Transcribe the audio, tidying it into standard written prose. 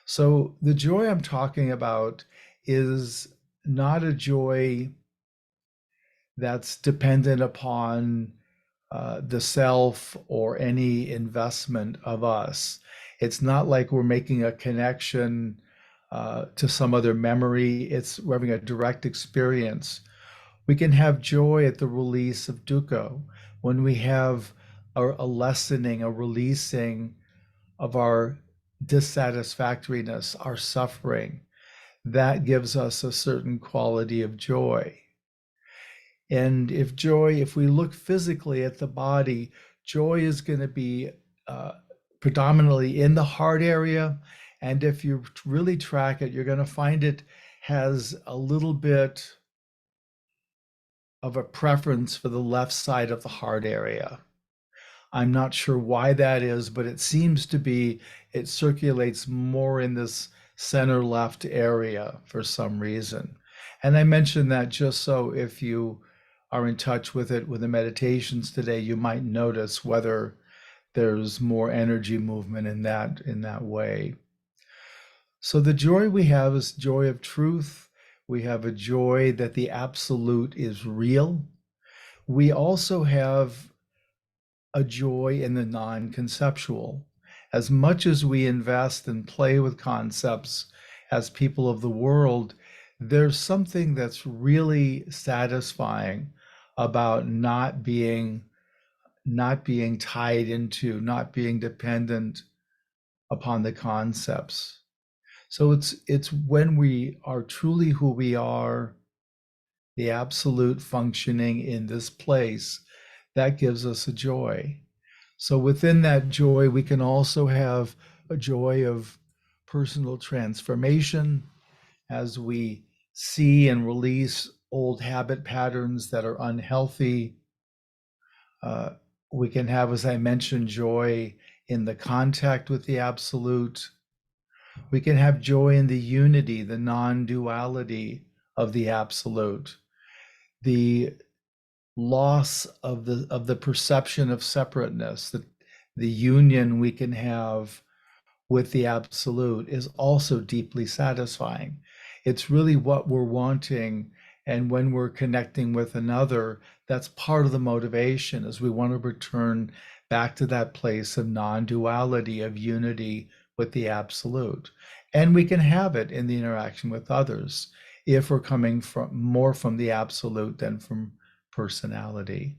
So the joy I'm talking about is not a joy that's dependent upon the self or any investment of us. It's not like we're making a connection to some other memory. We're having a direct experience. We can have joy at the release of dukkha when we have a lessening, a releasing of our dissatisfactoriness, our suffering. That gives us a certain quality of joy. And if we look physically at the body, joy is going to be predominantly in the heart area. And if you really track it, you're going to find it has a little bit of a preference for the left side of the heart area. I'm not sure why that is, but it seems to be, it circulates more in this center left area for some reason. And I mention that just so if you are in touch with it with the meditations today, you might notice whether there's more energy movement in that way. So the joy we have is joy of truth. We have a joy that the absolute is real. We also have a joy in the non-conceptual. As much as we invest and play with concepts as people of the world, there's something that's really satisfying about not being tied into, not being dependent upon the concepts. So it's when we are truly who we are, the absolute functioning in this place, that gives us a joy. So within that joy, we can also have a joy of personal transformation as we see and release old habit patterns that are unhealthy. Uh, we can have, as I mentioned, joy in the contact with the absolute. We can have joy in the unity, the non-duality of the absolute, the loss of the perception of separateness, the union we can have with the absolute is also deeply satisfying. It's really what we're wanting. And when we're connecting with another, that's part of the motivation, is we want to return back to that place of non-duality, of unity with the absolute. And we can have it in the interaction with others if we're coming from more from the absolute than from personality.